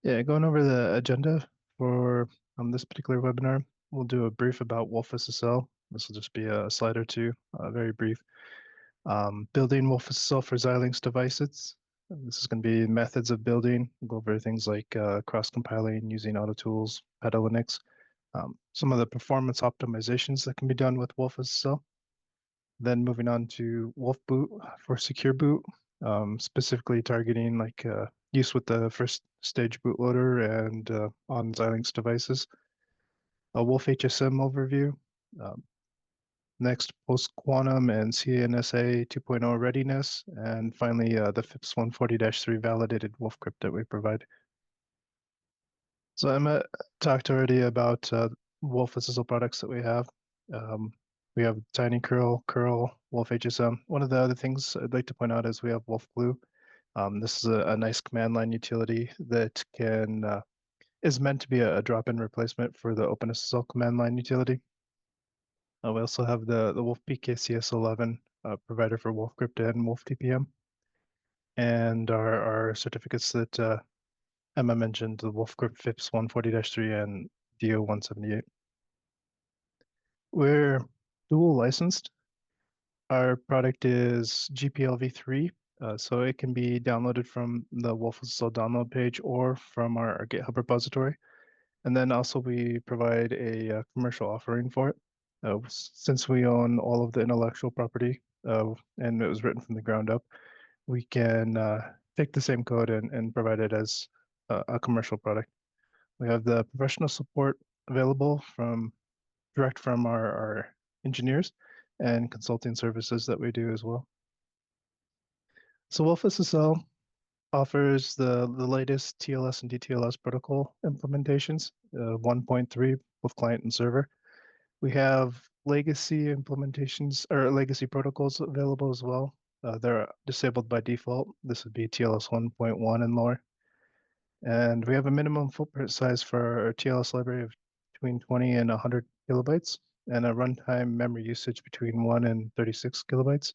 Yeah, going over the agenda for this particular webinar, we'll do a brief about wolfSSL. This will just be a slide or two, very brief. Building wolfSSL for Xilinx devices. This is going to be methods of building. We'll go over things like cross-compiling using AutoTools, PetaLinux, some of the performance optimizations that can be done with wolfSSL. Then moving on to wolfBoot for secure boot, specifically targeting like use with the first stage bootloader and on Xilinx devices. A wolfHSM overview. Um, Next, post-quantum and CNSA 2.0 readiness. And finally, the FIPS 140-3 validated wolfCrypt that we provide. So I talked already about wolfSSL products that we have. We have Tiny Curl, wolfHSM. One of the other things I'd like to point out is we have wolfBlue. This is a nice command line utility that is meant to be a drop-in replacement for the OpenSSL command line utility. We also have the wolf PQC CS11 provider for wolfCrypt and wolfTPM. And our certificates that Emma mentioned, the wolfCrypt FIPS 140-3 and DO 178. We're dual licensed. Our product is GPLv3, so it can be downloaded from the wolfSSL download page or from our GitHub repository. And then also we provide a commercial offering for it. Since we own all of the intellectual property and it was written from the ground up, we can take the same code and provide it as a commercial product. We have the professional support available direct from our engineers and consulting services that we do as well. So wolfSSL offers the latest TLS and DTLS protocol implementations, 1.3 with client and server. We have legacy implementations or legacy protocols available as well. They're disabled by default. This would be TLS 1.1 and lower. And we have a minimum footprint size for our TLS library of between 20 and 100 kilobytes, and a runtime memory usage between 1 and 36 kilobytes.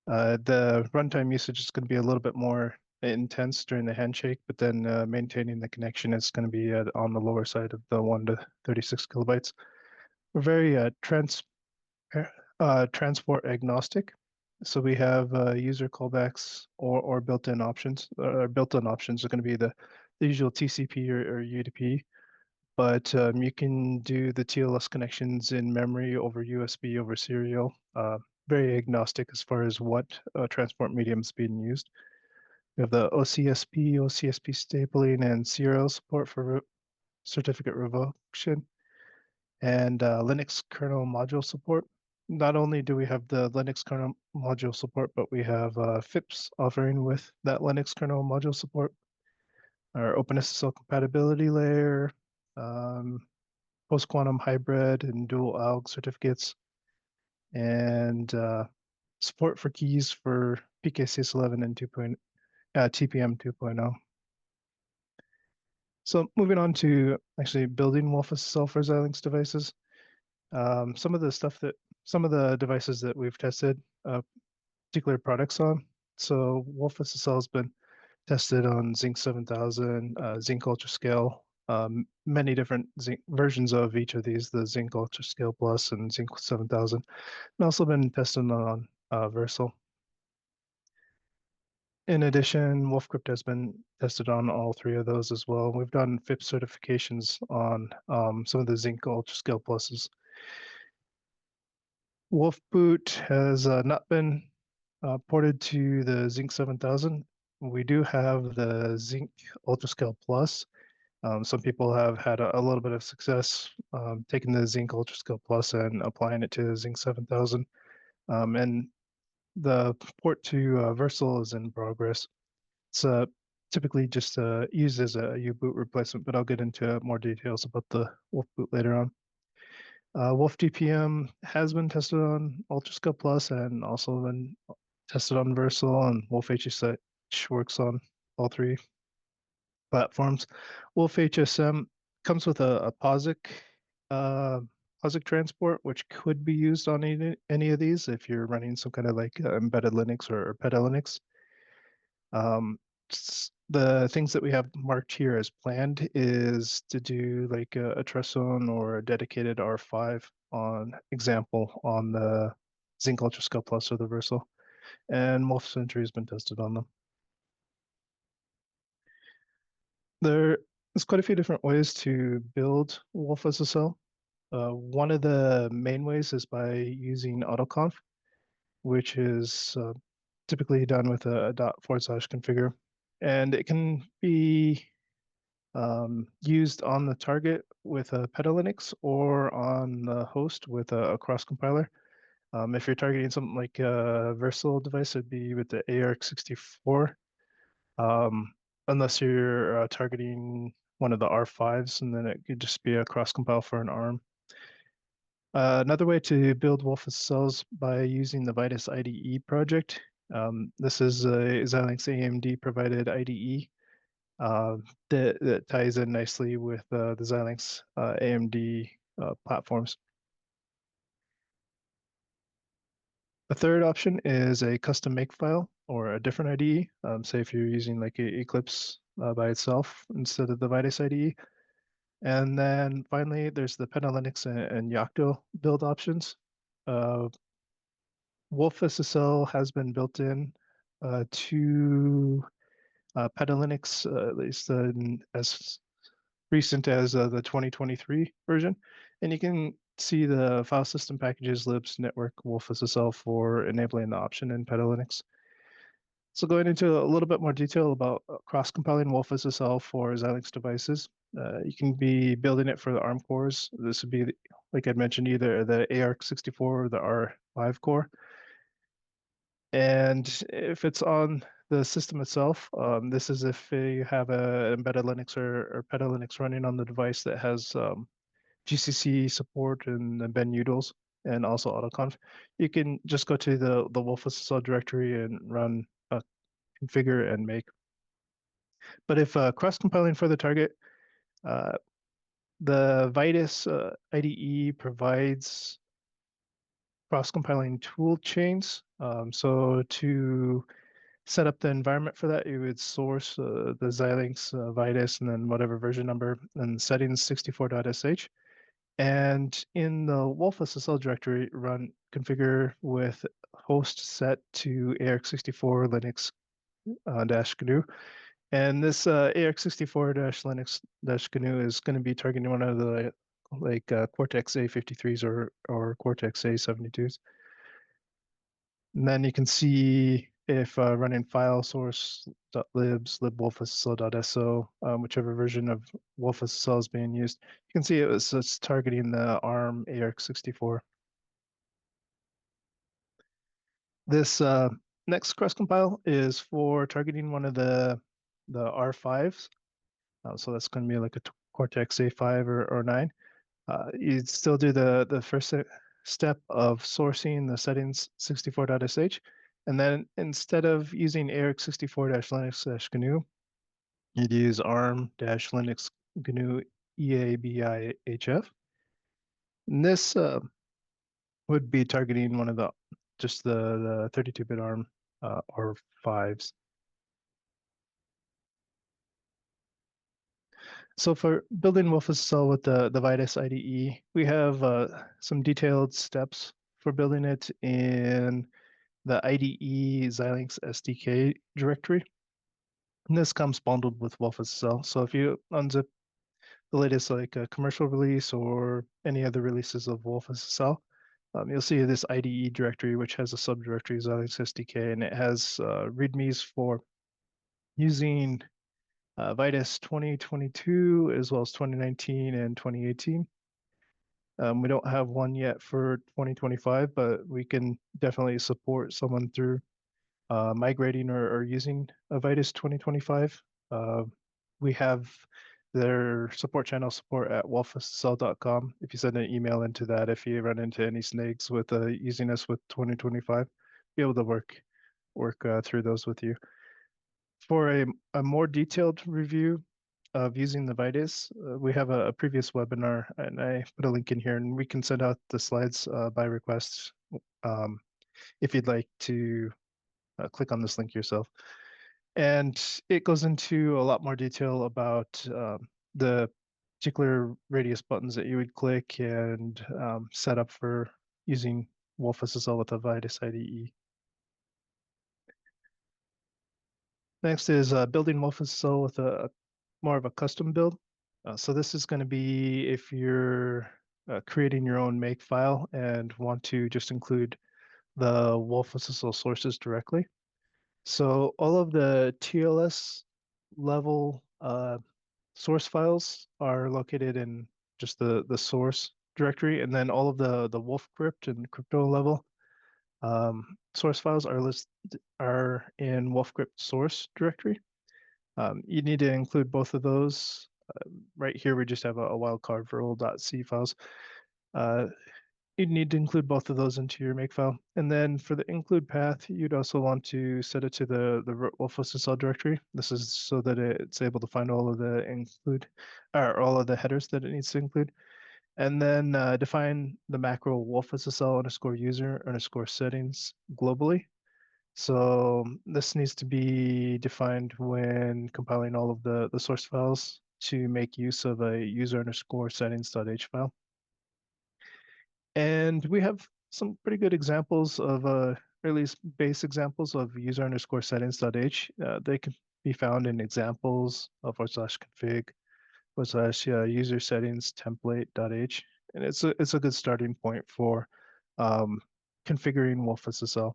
The runtime usage is going to be a little bit more intense during the handshake, but then maintaining the connection is going to be on the lower side of the 1 to 36 kilobytes. We're very transport agnostic. So we have user callbacks or built-in options. Built-in options are going to be the usual TCP or UDP, but you can do the TLS connections in memory over USB over serial. Very agnostic as far as what transport medium is being used. We have the OCSP stapling, and serial support for certificate revocation, and Linux kernel module support. Not only do we have the Linux kernel module support, but we have FIPS offering with that Linux kernel module support, our OpenSSL compatibility layer, post-quantum hybrid and dual ALG certificates, and support for keys for PKCS11 and TPM 2.0. So moving on to actually building wolfSSL for Xilinx devices. Some of the devices that we've tested particular products on. So wolfSSL has been tested on Zinc 7000, Zinc UltraScale, many different Zinc versions of each of these, the Zinc UltraScale Plus and Zinc 7000, and also been tested on Versal. In addition, wolfCrypt has been tested on all three of those as well. We've done FIPS certifications on some of the Zinc UltraScale Pluses. wolfBoot has not been ported to the Zinc 7000. We do have the Zinc UltraScale Plus. Some people have had a little bit of success taking the Zinc UltraScale Plus and applying it to the Zinc 7000. And the port to Versal is in progress. It's typically just used as a U-boot replacement, but I'll get into more details about the wolfBoot later on. wolfTPM has been tested on UltraScale Plus and also been tested on Versal, and wolfHSM works on all three platforms. wolfHSM comes with a POSIX transport, which could be used on any of these if you're running some kind of like embedded Linux or PetaLinux. The things that we have marked here as planned is to do like a trust zone or a dedicated R5 on example on the Zinc UltraScale Plus or the Versal, and Wolf Sentry has been tested on them. There's quite a few different ways to build wolfSSL. One of the main ways is by using autoconf, which is typically done with a /configure, and it can be used on the target with a PetaLinux or on the host with a cross compiler. If you're targeting something like a versatile device, it'd be with the ARC64. Unless you're targeting one of the R5s, and then it could just be a cross compile for an ARM. Another way to build wolfSSL is by using the Vitis IDE project. This is a Xilinx AMD provided IDE that ties in nicely with the Xilinx AMD platforms. A third option is a custom makefile or a different IDE. Say if you're using like Eclipse by itself instead of the Vitis IDE. And then finally, there's the PetaLinux and Yocto build options. wolfSSL has been built in to PetaLinux, at least as recent as the 2023 version. And you can see the file system packages, libs, network, wolfSSL for enabling the option in PetaLinux. So going into a little bit more detail about cross-compiling wolfSSL for Xilinx devices, you can be building it for the ARM cores. This would be, like I mentioned, either the ARC64 or the R5 core. And if it's on the system itself, this is if you have a embedded Linux or PetaLinux running on the device that has GCC support and the Ben utils and also autoconf. You can just go to the wolfSSL directory and run configure and make. But if cross-compiling for the target, uh, the Vitis IDE provides cross-compiling tool chains. So to set up the environment for that, you would source the Xilinx Vitis and then whatever version number and settings 64.sh. And in the wolfSSL directory, run configure with host set to ARC64 Linux -GNU. And this ARC64-Linux-GNU is going to be targeting one of the like Cortex A53s or Cortex A72s. And then you can see if running file source.libs, libwolfSSL.so, whichever version of wolfSSL is being used, you can see it's targeting the ARM ARC64. This next cross compile is for targeting one of the R5s. So that's going to be like a Cortex A5 or 9. You'd still do the first step of sourcing the settings 64.sh. And then instead of using ARC64-Linux-GNU, you'd use ARM-Linux-GNU EABIHF. And this would be targeting one of the 32-bit ARM R5s. So for building wolfSSL with the Vitis IDE, we have some detailed steps for building it in the IDE Xilinx SDK directory. And this comes bundled with wolfSSL. So if you unzip the latest like commercial release or any other releases of wolfSSL, you'll see this IDE directory, which has a subdirectory Xilinx SDK, and it has readmes for using Vitis 2022 as well as 2019 and 2018. We don't have one yet for 2025, but we can definitely support someone through migrating or using a Vitis 2025. We have their support channel support at wolfSSL.com. If you send an email into that, if you run into any snags with using us with 2025, be able to work through those with you. For a more detailed review of using the Vitis, we have a previous webinar, and I put a link in here, and we can send out the slides by request if you'd like to click on this link yourself. And it goes into a lot more detail about the particular radius buttons that you would click and set up for using wolfSSL with a Vitis IDE. Next is building wolfSSL with a more of a custom build. So this is going to be if you're creating your own make file and want to just include the wolfSSL sources directly. So all of the TLS level source files are located in just the source directory, and then all of the wolfCrypt and crypto level source files are in wolfCrypt source directory. You need to include both of those. Right here, we just have a wildcard for old.c files. Uh, You'd need to include both of those into your makefile. And then for the include path, you'd also want to set it to the root wolfSSL directory. This is so that it's able to find all of the include, or all of the headers that it needs to include. And then define the macro wolfSSL underscore user underscore settings globally. So this needs to be defined when compiling all of the source files to make use of a user underscore settings.h file. And we have some pretty good examples of, or at least base examples of user underscore settings.h. They can be found in examples of /config user settings template.h. And it's a good starting point for configuring wolfSSL.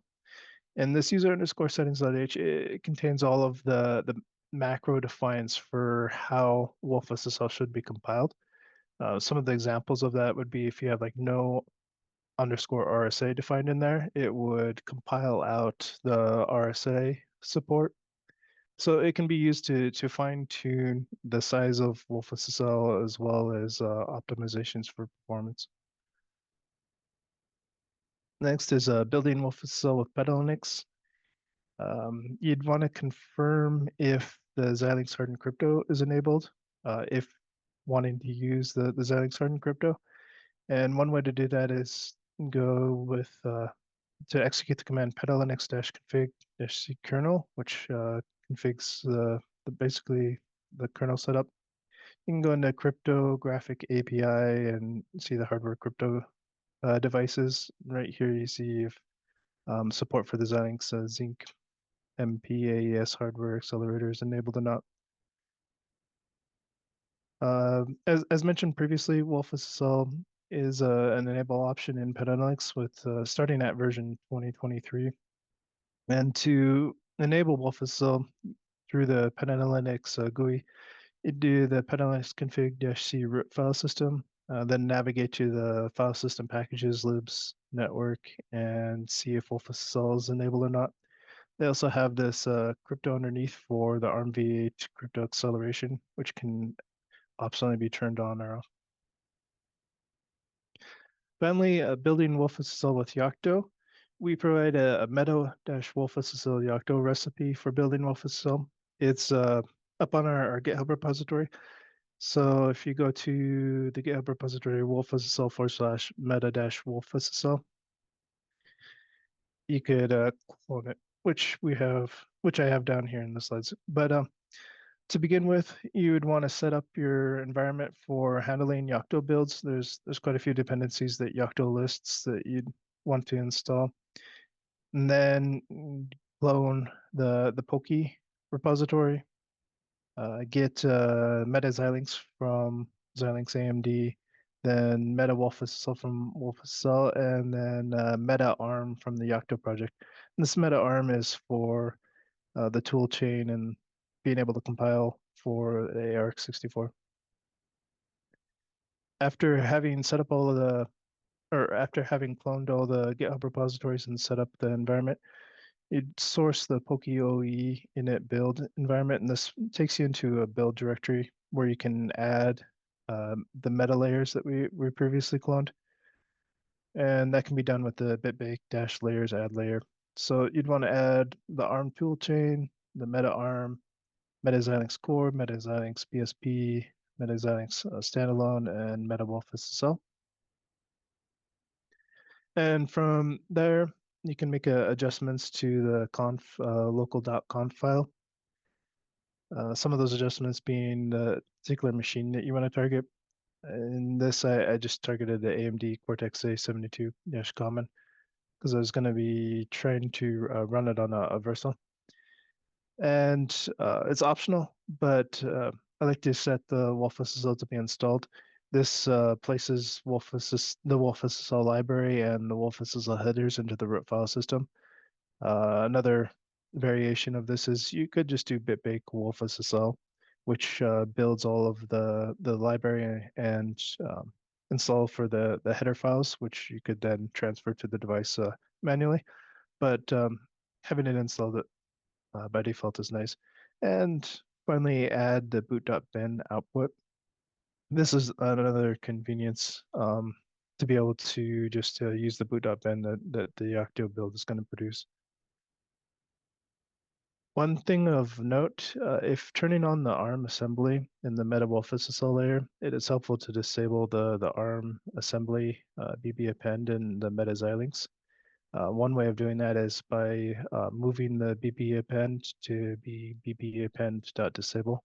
And this user underscore settings.h, it contains all of the macro defines for how wolfSSL should be compiled. Some of the examples of that would be if you have like no underscore RSA defined in there, it would compile out the RSA support. So it can be used to fine tune the size of wolfSSL as well as optimizations for performance. Next is building wolfSSL with PetaLinux. You'd want to confirm if the Xilinx hardened crypto is enabled, if wanting to use the Xilinx hardened crypto. And one way to do that is go with to execute the command petalinux-config-c kernel, which configs basically the kernel setup. You can go into cryptographic API and see the hardware crypto devices. Right here, you see if support for the Xilinx Zinc MPAES hardware accelerator is enabled or not. As mentioned previously, wolfSSL is an enable option in PetaLinux with starting at version 2023. And to enable wolfSSL through the PetaLinux GUI, you do the PetaLinux config-c root file system, then navigate to the file system packages, libs, network, and see if wolfSSL is enabled or not. They also have this crypto underneath for the ARMv8 crypto acceleration, which can optionally be turned on or off. Finally, building wolfSSL with Yocto. We provide a meta-wolfSSL Yocto recipe for building wolfSSL. It's up on our GitHub repository. So if you go to the GitHub repository wolfSSL /meta-wolfSSL, you could clone it, which I have down here in the slides. But to begin with, you would want to set up your environment for handling Yocto builds. There's quite a few dependencies that Yocto lists that you'd want to install. And then clone the Poke repository, get meta Xilinx from Xilinx AMD, then meta wolfSSL from wolfSSL, and then meta ARM from the Yocto project. And this meta ARM is for the tool chain and being able to compile for the ARX64. After having set up all of after having cloned all the GitHub repositories and set up the environment, you'd source the PokeOE init build environment, and this takes you into a build directory where you can add the meta layers that we previously cloned. And that can be done with the bitbake-layers add layer. So you'd want to add the ARM toolchain, the meta ARM, meta Xilinx core, meta Xilinx BSP, meta Xilinx standalone, and meta wolfSSL. And from there, you can make adjustments to the local.conf file. Some of those adjustments being the particular machine that you want to target. In this, I just targeted the AMD Cortex A72-Common because I was going to be trying to run it on a Versa. And it's optional, but I like to set the wolfSSL to be installed. This places the wolfSSL library and the wolfSSL headers into the root file system. Another variation of this is you could just do bitbake wolfSSL, which builds all of the library and install for the header files, which you could then transfer to the device manually. But having it installed by default is nice. And finally, add the boot.bin output. This is another convenience to be able to just use the boot.bin that the Octio build is going to produce. One thing of note, if turning on the ARM assembly in the MetaWolfSSL layer, it is helpful to disable the ARM assembly BB append in the Meta Xilinx. One way of doing that is by moving the BB append to be BB append.disable.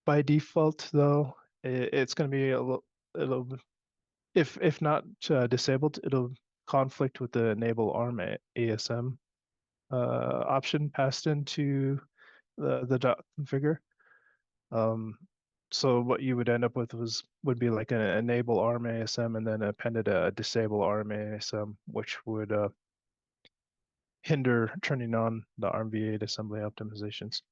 By default, though, it's going to be it'll if not disabled, it'll conflict with the enable ARM ASM option passed into the dot configure. So what you would end up with would be like an enable ARM ASM and then appended a disable ARM ASM, which would hinder turning on the ARMv8 assembly optimizations.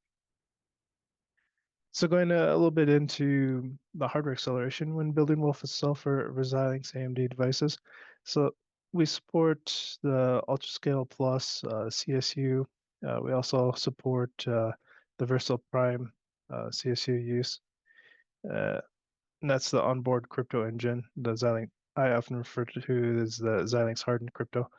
So going a little bit into the hardware acceleration when building wolfSSL for Xilinx AMD devices. So we support the UltraScale Plus CSU. We also support the Versal Prime CSU use. And that's the onboard crypto engine, the Xilinx. I often refer to as the Xilinx hardened crypto.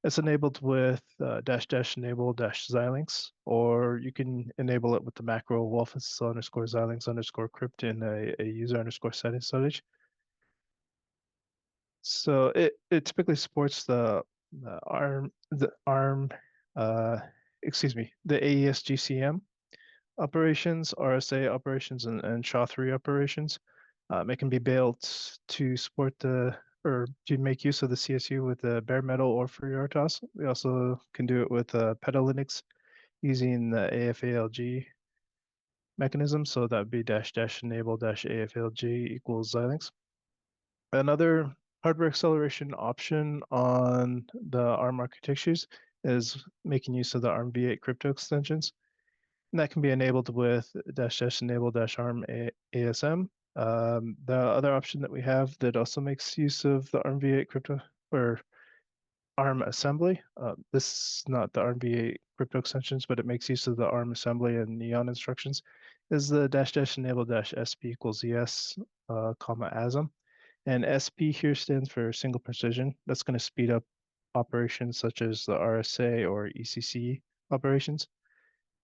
It's enabled with -- enable Xilinx, or you can enable it with the macro wolfSSL underscore Xilinx underscore crypt in a user underscore settings. So it typically supports the ARM, the AES GCM operations, RSA operations, and SHA-3 operations. It can be built to support or to make use of the CSU with the bare metal or FreeRTOS. We also can do it with PetaLinux using the AFALG mechanism. So that would be -- enable AFALG equals Xilinx. Another hardware acceleration option on the ARM architectures is making use of the ARMv8 crypto extensions. And that can be enabled with -- enable ARM ASM. The other option that we have that also makes use of the ARMv8 crypto or ARM assembly. This is not the ARMv8 crypto extensions, but it makes use of the ARM assembly and neon instructions. Is the -- enable SP equals ES, comma ASM. And SP here stands for single precision. That's going to speed up operations such as the RSA or ECC operations.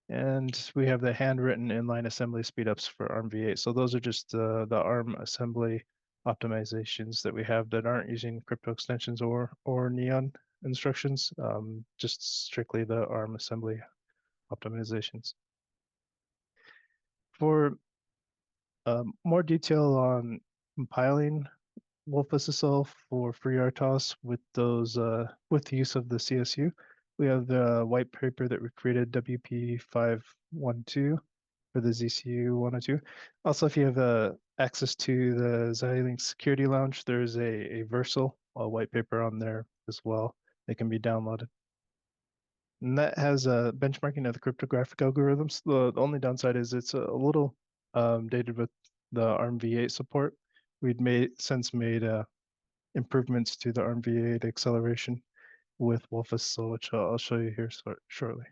And we have the handwritten inline assembly speedups for ARMv8. So those are just the ARM assembly optimizations that we have that aren't using crypto extensions or neon instructions, just strictly the ARM assembly optimizations. For more detail on compiling wolfSSL for FreeRTOS with with the use of the CSU, we have the white paper that we created, WP512 for the ZCU 102. Also, if you have access to the Xilinx Security Lounge, there's a Versal white paper on there as well. It can be downloaded. And that has a benchmarking of the cryptographic algorithms. The only downside is it's a little dated with the ARMv8 support. We'd since made improvements to the ARMv8 acceleration with wolfSSL, which I'll show you here shortly.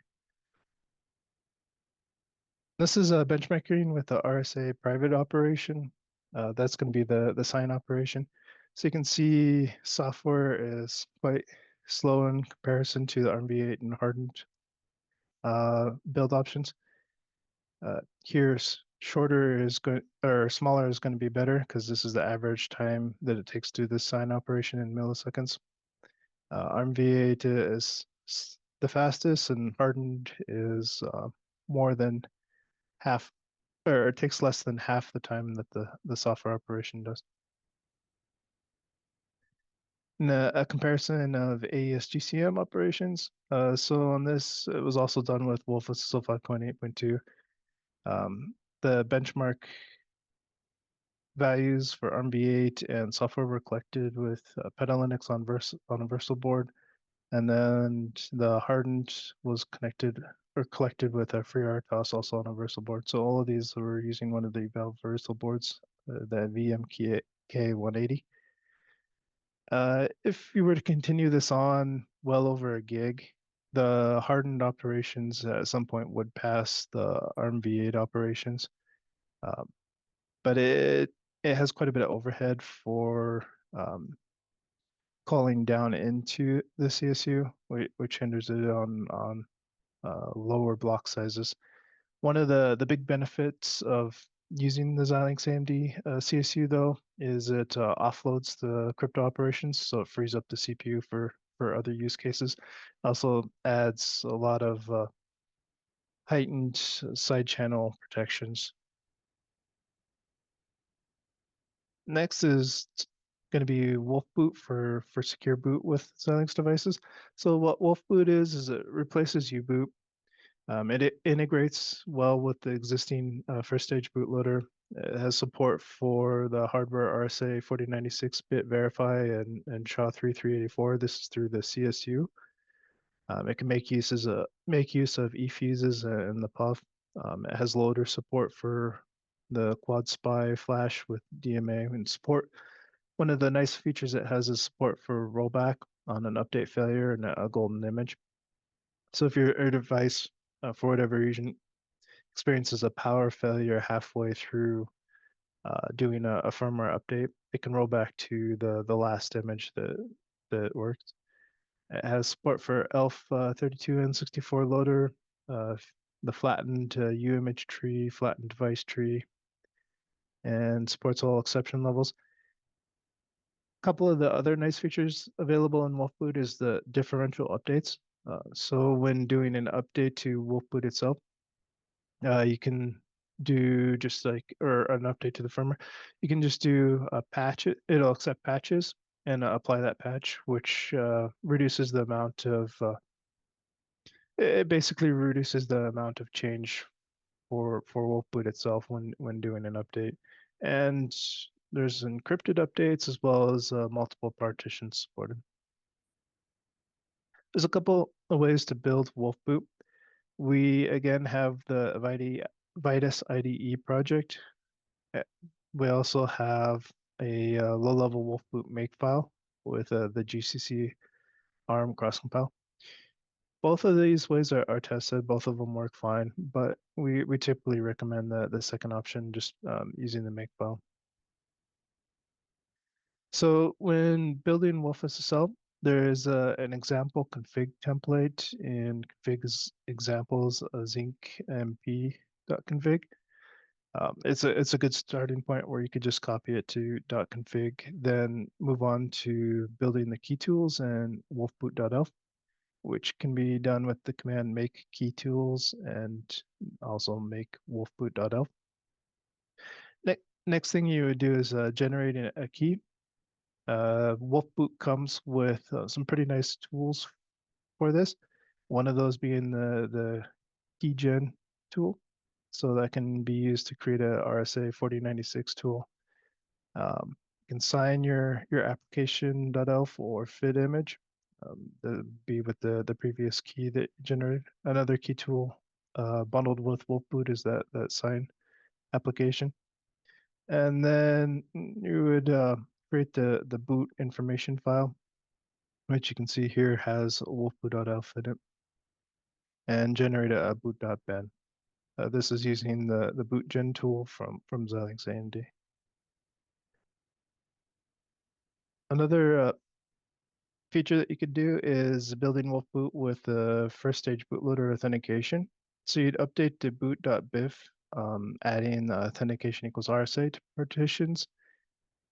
This is a benchmarking with the RSA private operation. That's going to be the sign operation. So you can see software is quite slow in comparison to the ARMv8 and hardened build options. Here's shorter is going or smaller is going to be better because this is the average time that it takes to do this sign operation in milliseconds. ARMv8 is the fastest, and hardened is more than half, or it takes less than half the time that the software operation does. And a comparison of AES GCM operations. So on this, it was also done with wolfSSL 5.8.2. The benchmark values for ARMv8 and software were collected with PetaLinux on a Versal board, and then the hardened was connected or collected with a FreeRTOS also on a Versal board. So all of these were using one of the Valve Versal boards, the VMK180. If you were to continue this on well over a gig, the hardened operations at some point would pass the ARMv8 operations. Um, but it has quite a bit of overhead for calling down into the CSU, which hinders it on lower block sizes. One of the big benefits of using the Xilinx AMD CSU though is it offloads the crypto operations, so it frees up the CPU for other use cases. Also adds a lot of heightened side channel protections. Next is going to be wolfBoot for secure boot with Xilinx devices. So what wolfBoot is it replaces U-boot. It integrates well with the existing first stage bootloader. It has support for the hardware RSA 4096 bit verify and SHA-3384. This is through the CSU. It can make use of eFuses and the PUF. It has loader support for the quad spy flash with DMA and support. One of the nice features it has is support for rollback on an update failure and a golden image. So if your device, for whatever reason, experiences a power failure halfway through doing a firmware update, it can roll back to the last image that worked. It has support for ELF32 and 64 loader, the flattened U-image tree, flattened device tree, and supports all exception levels. A couple of the other nice features available in wolfBoot is the differential updates. So when doing an update to wolfBoot itself, you can do just like, or an update to the firmware, you can just do a patch. It'll accept patches and apply that patch, which reduces the amount of, it basically reduces the amount of change for wolfBoot itself when doing an update. And there's encrypted updates as well as multiple partitions supported. There's a couple of ways to build wolfBoot. We again have the Vitis IDE project. We also have a low-level wolfBoot makefile with the GCC ARM cross-compile. Both of these ways are tested. Both of them work fine, but we typically recommend the second option, just using the makefile. So when building wolfSSL, there is an example config template in configs examples zinc.mp.config. It's a good starting point where you could just copy it to .config, then move on to building the key tools and wolfboot.elf, which can be done with the command make key tools and also make wolfboot.elf. Next thing you would do is generate a key. wolfBoot comes with some pretty nice tools for this. One of those being the keygen tool. So that can be used to create a RSA 4096 tool. You can sign your application.elf or fit image. Be with the previous key that you generated. Another key tool bundled with wolfBoot is that sign application. And then you would create the boot information file, which you can see here has wolfboot.elf in it, and generate a boot.ben. This is using the bootgen tool from Xilinx AMD. Another feature that you could do is building wolfBoot with the first stage bootloader authentication. So you'd update the boot.bif, adding authentication equals RSA to partitions.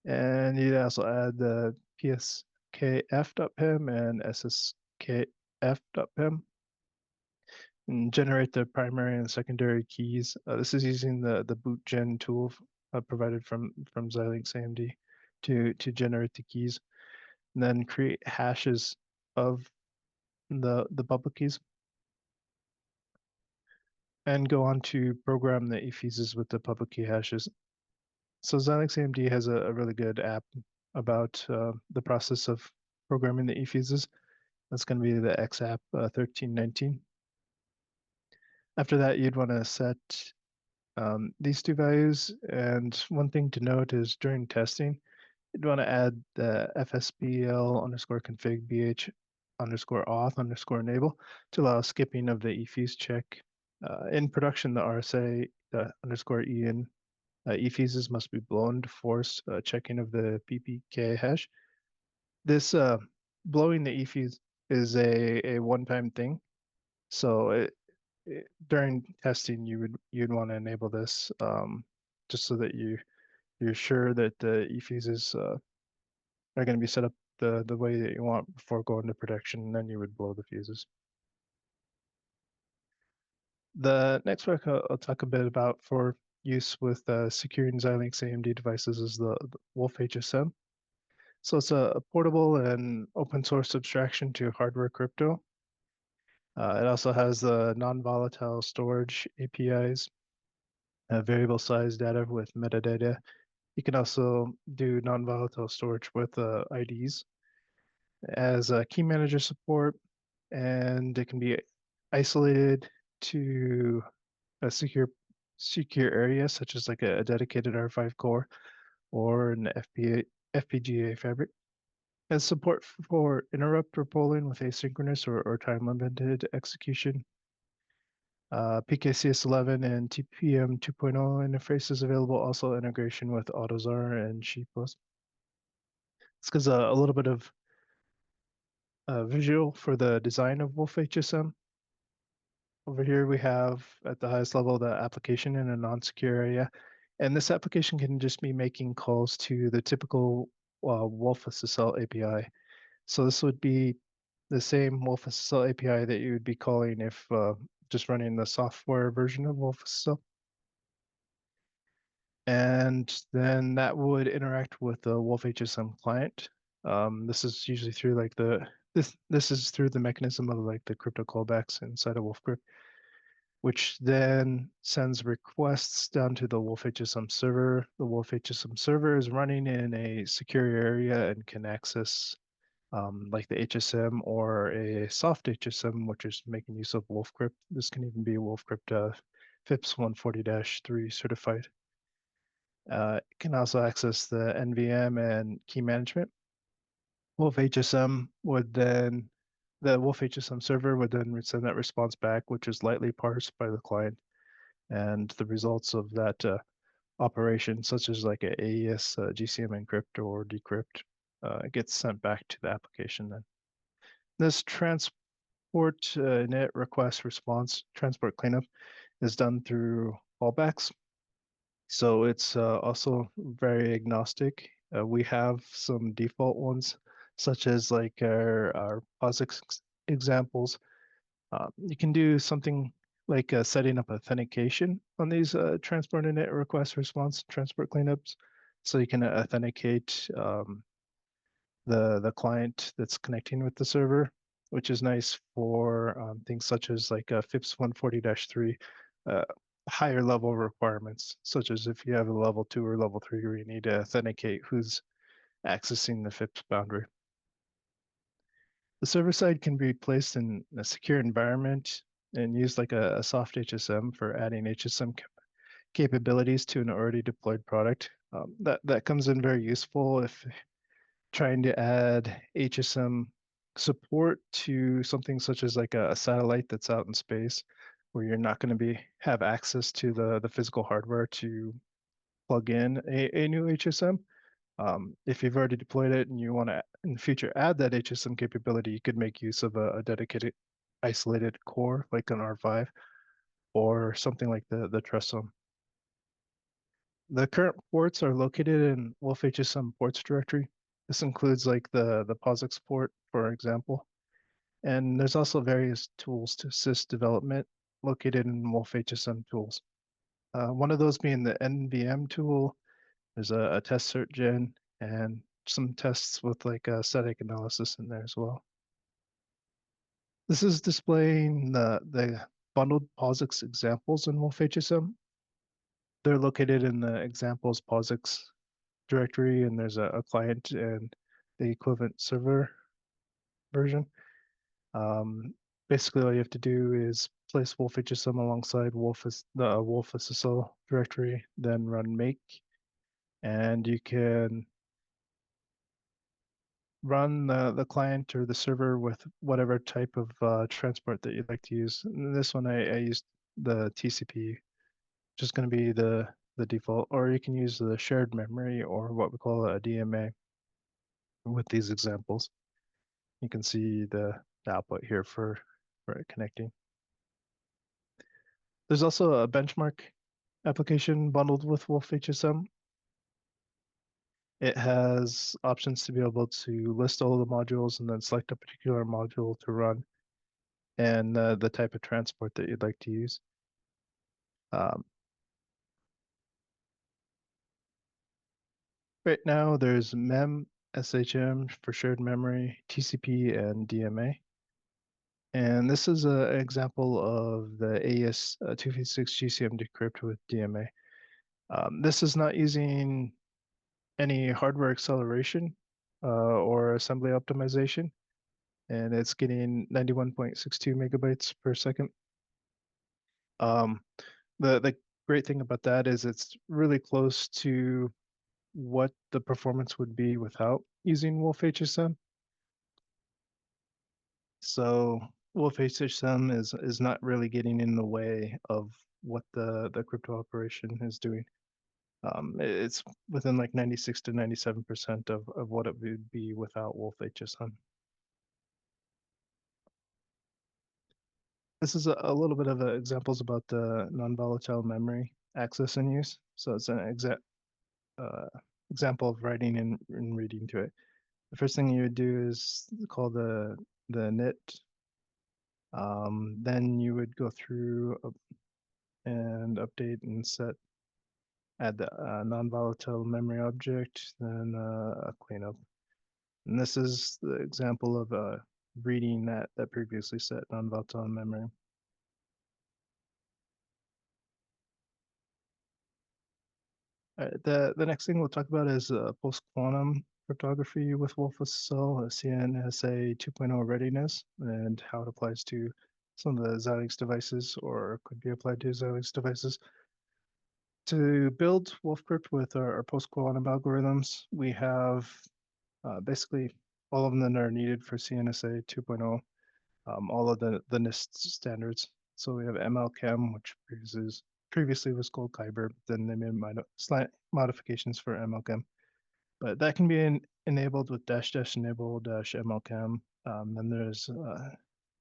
And you'd also add the pskf.pem and sskf.pem. and generate the primary and secondary keys. This is using the boot gen tool provided from Xilinx AMD to generate the keys, and then create hashes of the public keys, and go on to program the eFuses with the public key hashes. So Xilinx AMD has a really good app about the process of programming the eFuses. That's going to be the XApp 1319. After that, you'd want to set these two values. And one thing to note is during testing, you'd want to add the fsbl underscore config bh underscore auth underscore enable to allow skipping of the eFuse check. In production, the RSA underscore en eFuses must be blown to force checking of the PPK hash. This blowing the eFuse is a one-time thing. So during testing, you'd want to enable this just so that you're sure that the eFuses are going to be set up the way that you want before going to production, and then you would blow the fuses. The next work I'll talk a bit about for use with securing Xilinx AMD devices is the wolfHSM. So it's a portable and open source abstraction to hardware crypto. It also has the non-volatile storage APIs, variable size data with metadata. You can also do non-volatile storage with IDs as a key manager support, and it can be isolated to a secure area, such as like a dedicated R5 core or an FPGA fabric. Has support for interrupt or polling with asynchronous or time-limited execution. PKCS 11 and TPM 2.0 interfaces available. Also integration with AutoZar and SheetPost. This gives a little bit of visual for the design of wolfHSM. Over here we have at the highest level the application in a non-secure area. And this application can just be making calls to the typical wolfSSL API. So this would be the same wolfSSL API that you would be calling if just running the software version of wolfSSL. And then that would interact with the wolfHSM client. This is usually through like this is through the mechanism of like the crypto callbacks inside of wolfCrypt, which then sends requests down to the wolfHSM server. The wolfHSM server is running in a secure area and can access like the HSM or a soft HSM, which is making use of wolfCrypt. This can even be wolfCrypt FIPS 140-3 certified. It can also access the NVM and key management. wolfHSM would then, the wolfHSM server would then send that response back, which is lightly parsed by the client. And the results of that operation, such as like a AES GCM encrypt or decrypt, gets sent back to the application then. This transport init request response transport cleanup is done through fallbacks. So it's also very agnostic. We have some default ones, such as like our POSIX examples. You can do something like setting up authentication on these transport init request response transport cleanups. So you can authenticate the client that's connecting with the server, which is nice for things such as like FIPS 140-3 higher level requirements, such as if you have a level 2 or level 3 where you need to authenticate who's accessing the FIPS boundary. The server side can be placed in a secure environment and use like a soft HSM for adding HSM capabilities to an already deployed product. That comes in very useful if trying to add HSM support to something such as like a satellite that's out in space, where you're not going to have access to the physical hardware to plug in a new HSM. If you've already deployed it and you want to in the future add that HSM capability, you could make use of a dedicated isolated core like an R5 or something like the Trusum. The current ports are located in wolfHSM ports directory. This includes like the POSIX port, for example. And there's also various tools to assist development located in wolfHSM tools. One of those being the NVM tool. There's a test cert gen and some tests with like a static analysis in there as well. This is displaying the bundled POSIX examples in wolfHSM. They're located in the examples POSIX directory, and there's a client and the equivalent server version. Basically, all you have to do is place wolfHSM alongside the wolfSSL directory, then run make, and you can run the client or the server with whatever type of transport that you'd like to use. In this one, I used the TCP, which is going to be the default, or you can use the shared memory or what we call a DMA with these examples. You can see the output here for it connecting. There's also a benchmark application bundled with wolfHSM. It has options to be able to list all the modules and then select a particular module to run and the type of transport that you'd like to use. Right now, there's MEM, SHM for shared memory, TCP, and DMA. And this is an example of the AES-256 GCM decrypt with DMA. This is not using any hardware acceleration or assembly optimization, and it's getting 91.62 megabytes per second. The great thing about that is it's really close to what the performance would be without using wolfHSM. So wolfHSM is not really getting in the way of what the crypto operation is doing. It's within like 96 to 97% of what it would be without wolfHSM. This is a little bit of examples about the non-volatile memory access and use. So it's an example of writing and reading to it. The first thing you would do is call the init. Then you would go through and update and add the non-volatile memory object, then a cleanup. And this is the example of reading that previously set non-volatile memory. The next thing we'll talk about is post-quantum cryptography with wolfSSL, CNSA 2.0 readiness, and how it applies to some of the Xilinx devices or could be applied to Xilinx devices. To build wolfCrypt with our post-quantum algorithms, we have basically all of them that are needed for CNSA 2.0, all of the NIST standards. So we have MLChem, which previously was called Kyber, then they made slight modifications for MLChem. But that can be enabled with -- enable -MLChem. Then there's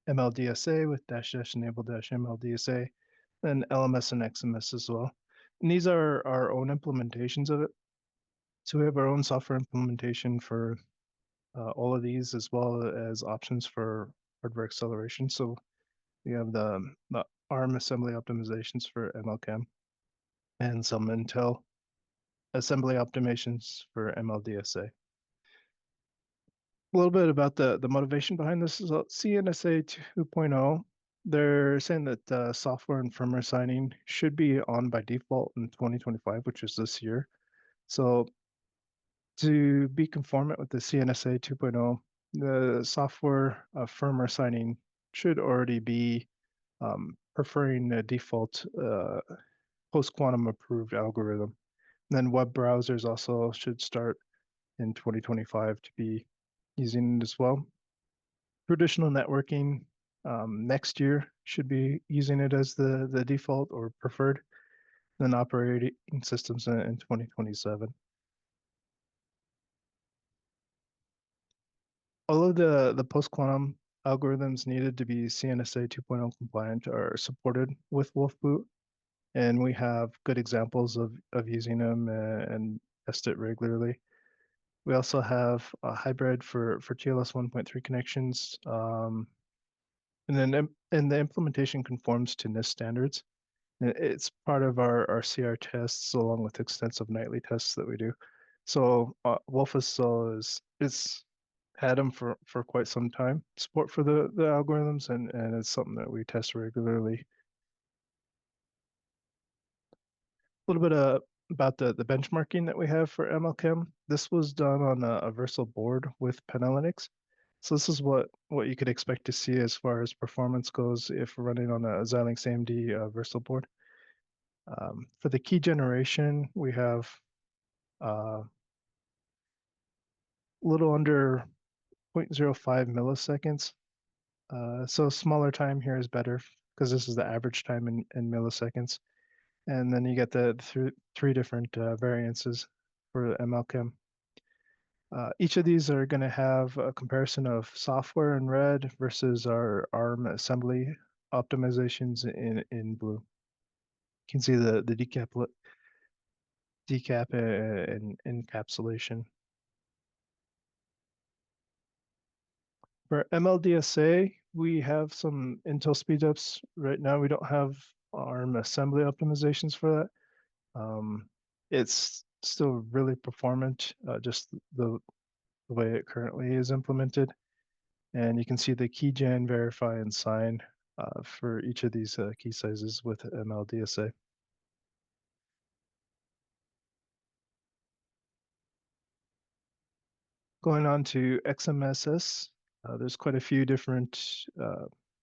MLDSA with -- enable -MLDSA, then LMS and XMS as well. And these are our own implementations of it. So we have our own software implementation for all of these, as well as options for hardware acceleration. So we have the ARM assembly optimizations for MLChem and some Intel assembly optimizations for MLDSA. A little bit about the motivation behind this is CNSA 2.0. They're saying that software and firmware signing should be on by default in 2025, which is this year. So to be conformant with the CNSA 2.0, the software firmware signing should already be preferring a default post-quantum approved algorithm. And then web browsers also should start in 2025 to be using it as well. Traditional networking next year should be using it as the default or preferred, and then operating systems in 2027. All of the post-quantum algorithms needed to be CNSA 2.0 compliant are supported with wolfBoot, and we have good examples of using them and test it regularly. We also have a hybrid for TLS 1.3 connections. And then and the implementation conforms to NIST standards. It's part of our CR tests along with extensive nightly tests that we do. So wolfSSL is it's had them for quite some time, support for the algorithms, and it's something that we test regularly. A little bit about the benchmarking that we have for MLChem. This was done on a Versal board with PetaLinux. So this is what you could expect to see as far as performance goes if running on a Xilinx AMD Versal board. For the key generation, we have a little under 0.05 milliseconds. So smaller time here is better because this is the average time in milliseconds. And then you get the three different variances for MLChem. Each of these are going to have a comparison of software in red versus our ARM assembly optimizations in blue. You can see the decap and encapsulation. For MLDSA, we have some Intel speedups right now. We don't have ARM assembly optimizations for that. It's still really performant, just the way it currently is implemented. And you can see the keygen, verify, and sign for each of these key sizes with MLDSA. Going on to XMSS, there's quite a few different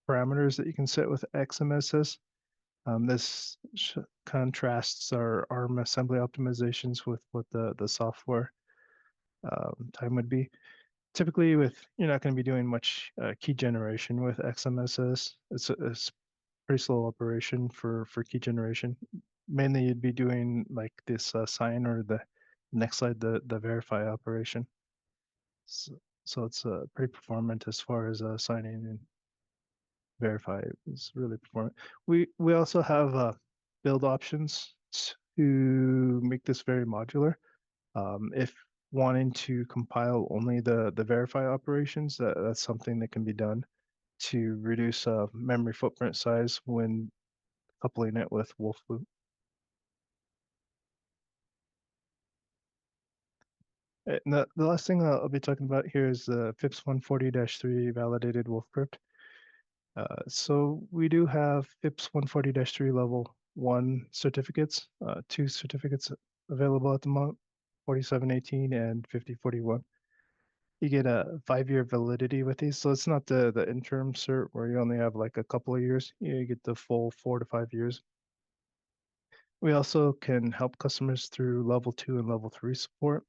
parameters that you can set with XMSS. This contrasts our ARM assembly optimizations with what the software time would be. Typically, you're not going to be doing much key generation with XMSS. It's a pretty slow operation for key generation. Mainly, you'd be doing like this sign or the next slide, the verify operation. So it's pretty performant as far as signing and verify. It's really performant. We also have build options to make this very modular. If wanting to compile only the verify operations, that's something that can be done to reduce memory footprint size when coupling it with wolfBoot. And the last thing I'll be talking about here is the FIPS 140-3 validated wolfCrypt. So we do have FIPS 140-3 level 1 certificates, 2 certificates available at the moment, 4718 and 5041. You get a 5-year validity with these. So it's not the interim cert where you only have like a couple of years. You get the full 4 to 5 years. We also can help customers through level 2 and level 3 support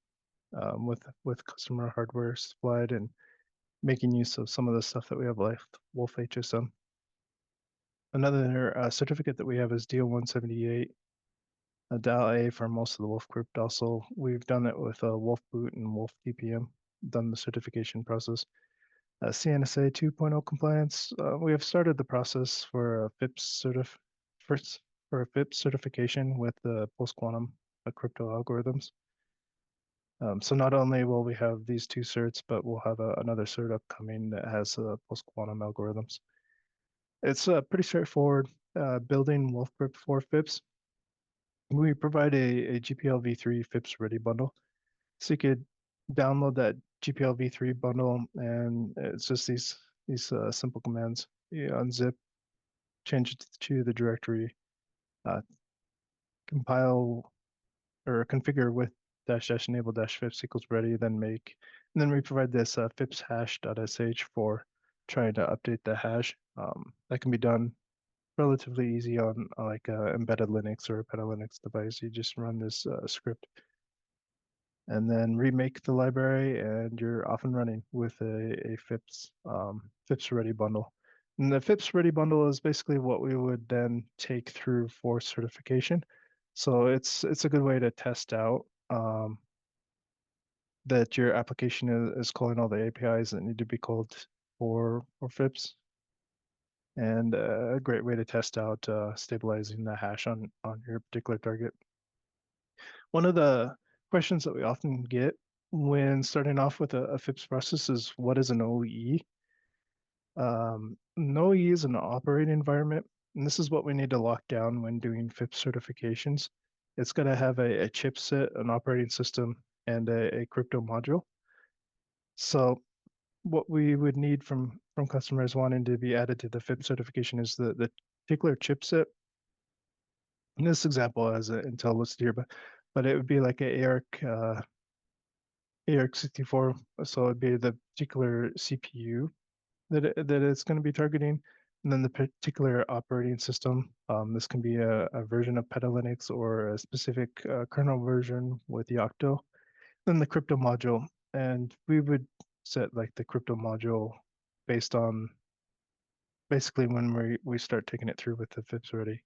with customer hardware supplied and making use of some of the stuff that we have left, wolfHSM. Another certificate that we have is DO178, a DAL A for most of the wolfCrypt. Also, we've done it with wolfBoot and wolfDPM, done the certification process. CNSA 2.0 compliance, we have started the process for a FIPS certification with the post-quantum crypto algorithms. So not only will we have these 2 certs, but we'll have another cert upcoming that has post-quantum algorithms. It's pretty straightforward building wolfCrypt for FIPS. We provide a GPL v3 FIPS ready bundle. So you could download that GPL v3 bundle, and it's just these simple commands. You unzip, change it to the directory, compile or configure with -- enable -FIPS equals ready, then make, and then we provide this FIPS hash.sh for trying to update the hash. That can be done relatively easy on like a embedded Linux or a PetaLinux device. You just run this script and then remake the library, and you're off and running with a FIPS FIPS ready bundle. And the FIPS ready bundle is basically what we would then take through for certification. So it's a good way to test out that your application is calling all the APIs that need to be called for FIPS, and a great way to test out stabilizing the hash on your particular target. One of the questions that we often get when starting off with a FIPS process is, what is an OEE? No E is an operating environment, and this is what we need to lock down when doing FIPS certifications. It's got to have a chipset, an operating system, and a crypto module. So what we would need from customers wanting to be added to the FIPS certification is the particular chipset. In this example has an Intel listed here, but it would be like a ARC 64. So it'd be the particular CPU that it's going to be targeting, and then the particular operating system. This can be a version of PetaLinux or a specific kernel version with Yocto. Then the crypto module, and we would set like the crypto module based on basically when we start taking it through with the FIPS ready.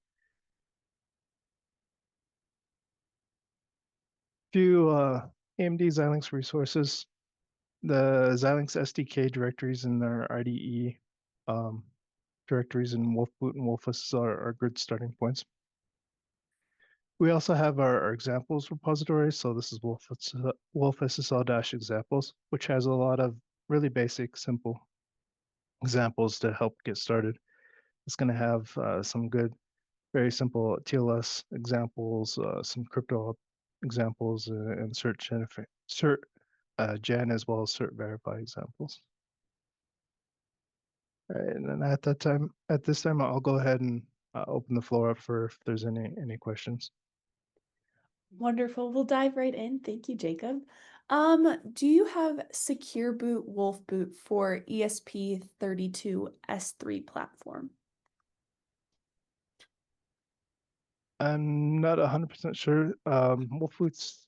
Few AMD Xilinx resources, the Xilinx SDK directories in their IDE um, directories in wolfBoot and wolfSSL are good starting points. We also have our examples repository. So this is wolfSSL-examples, which has a lot of really basic, simple examples to help get started. It's going to have some good, very simple TLS examples, some crypto examples, and cert gen as well as cert verify examples. All right, and then at this time, I'll go ahead and open the floor up for if there's any questions. Wonderful. We'll dive right in. Thank you, Jacob. Do you have Secure Boot wolfBoot for ESP32S3 platform? I'm not 100% sure. wolfBoot's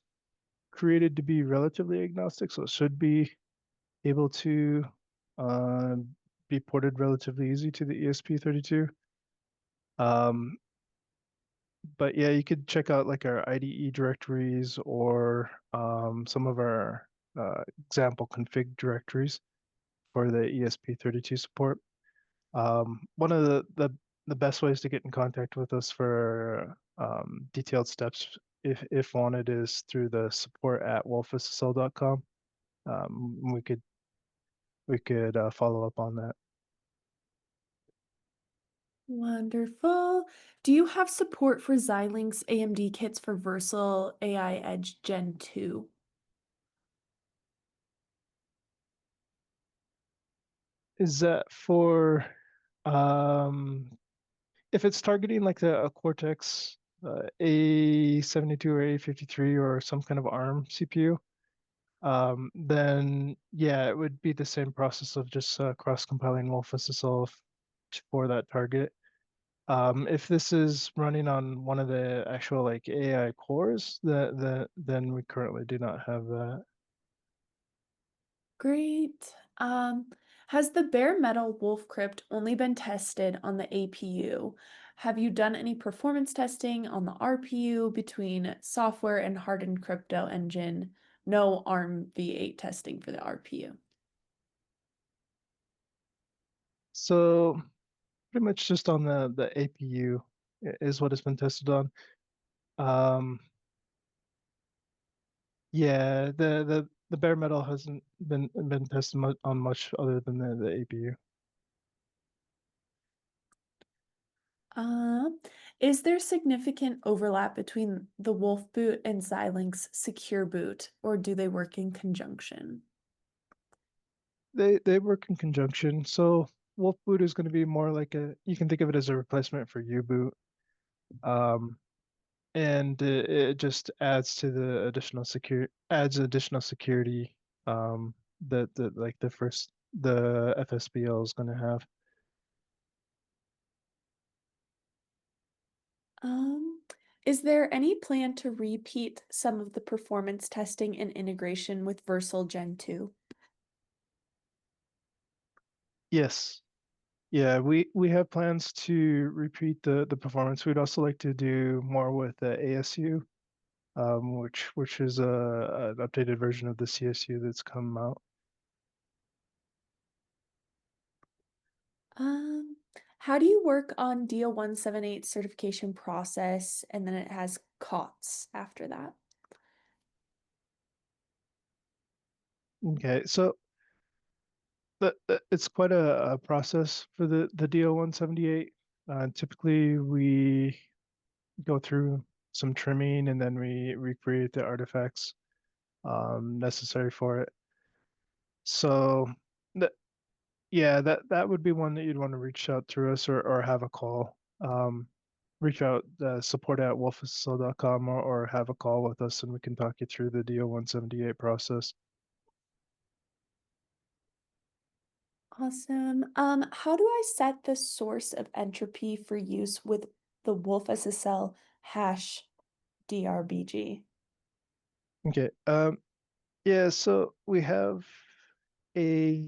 created to be relatively agnostic, so it should be able to uh, be ported relatively easy to the ESP32. Um, but yeah, you could check out like our IDE directories or some of our example config directories for the ESP32 support. One of the best ways to get in contact with us for detailed steps, if wanted, is through the support at wolfSSL.com. We could follow up on that. Wonderful. Do you have support for Xilinx AMD kits for Versal AI Edge Gen 2? Is that for if it's targeting like a Cortex A72 or A53 or some kind of ARM CPU? Then yeah, it would be the same process of just cross-compiling wolfSSL for that target. If this is running on one of the actual like AI cores, then we currently do not have that. Great. Has the bare metal wolfCrypt only been tested on the APU? Have you done any performance testing on the RPU between software and hardened crypto engine? No ARM v8 testing for the RPU. So pretty much just on the APU is what it's been tested on. Um, yeah, the bare metal hasn't been tested on much other than the APU. Um, is there significant overlap between the wolfBoot and Xilinx Secure Boot, or do they work in conjunction? They work in conjunction. So wolfBoot is going to be more like you can think of it as a replacement for U-boot. Um, and it just adds additional security that like the FSBL is going to have. Um, is there any plan to repeat some of the performance testing and integration with Versal Gen 2? Yes. Yeah, we have plans to repeat the performance. We'd also like to do more with the ASU, which is an updated version of the CSU that's come out. Um, how do you work on DO 178 certification process and then it has COTS after that? Okay, so It's quite a process for the DO-178. Typically, we go through some trimming and then we recreate the artifacts necessary for it. So, that yeah, that would be one that you'd want to reach out through us or have a call. Reach out support at wolfSSL.com or have a call with us and we can talk you through the DO-178 process. Awesome. How do I set the source of entropy for use with the wolfSSL hash DRBG? Okay. Yeah, so we have a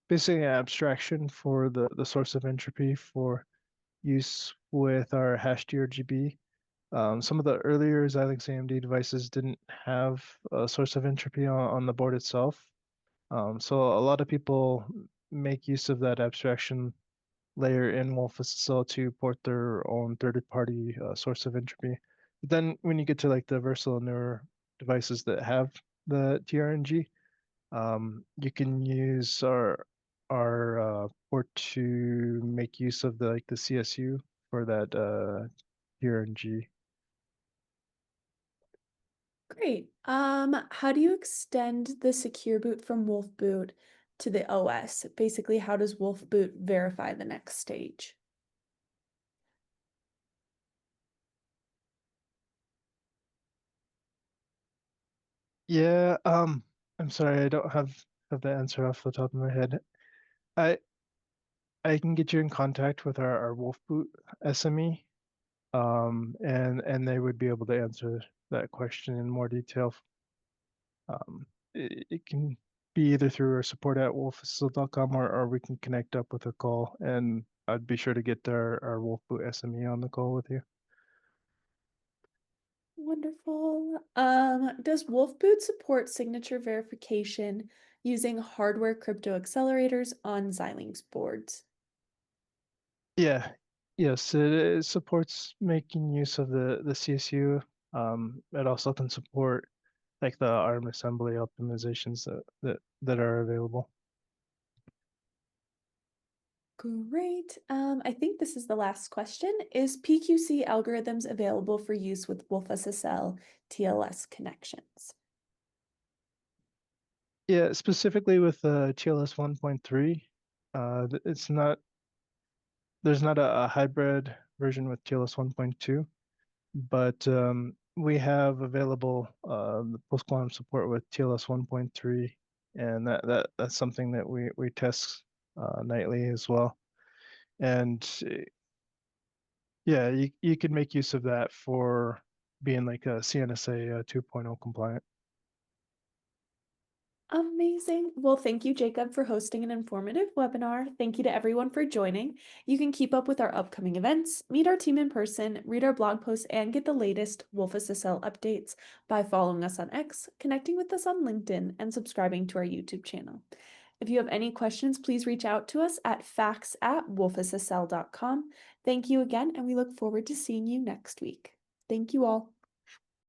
basically an abstraction for the source of entropy for use with our hash DRGB. Some of the earlier Xilinx AMD devices didn't have a source of entropy on the board itself. So a lot of people make use of that abstraction layer in wolfSSL to port their own third-party source of entropy. But then when you get to like the versatile newer devices that have the TRNG, you can use our port to make use of the like the CSU for that TRNG. Great. How do you extend the secure boot from wolfBoot to the OS? Basically, how does wolfBoot verify the next stage? Yeah, I'm sorry, I don't have the answer off the top of my head. I I can get you in contact with our wolfBoot SME, and they would be able to answer that question in more detail. It can be either through our support at wolfSSL.com or we can connect up with a call, and I'd be sure to get our wolfBoot SME on the call with you. Wonderful. Does wolfBoot support signature verification using hardware crypto accelerators on Xilinx boards? Yeah, yes, it supports making use of the CSU. It also can support like the ARM assembly optimizations that are available. Great. I think this is the last question. Is PQC algorithms available for use with wolfSSL TLS connections? Yeah, specifically with TLS 1.3, it's not there's not a hybrid version with TLS 1.2, but we have available the post-quantum support with TLS 1.3, and that's something that we test nightly as well. And yeah, you can make use of that for being like a CNSA 2.0 compliant. Amazing. Well, thank you, Jacob, for hosting an informative webinar. Thank you to everyone for joining. You can keep up with our upcoming events, meet our team in person, read our blog posts, and get the latest wolfSSL updates by following us on X, connecting with us on LinkedIn, and subscribing to our YouTube channel. If you have any questions, please reach out to us at facts@wolfSSL.com. Thank you again, and we look forward to seeing you next week. Thank you all.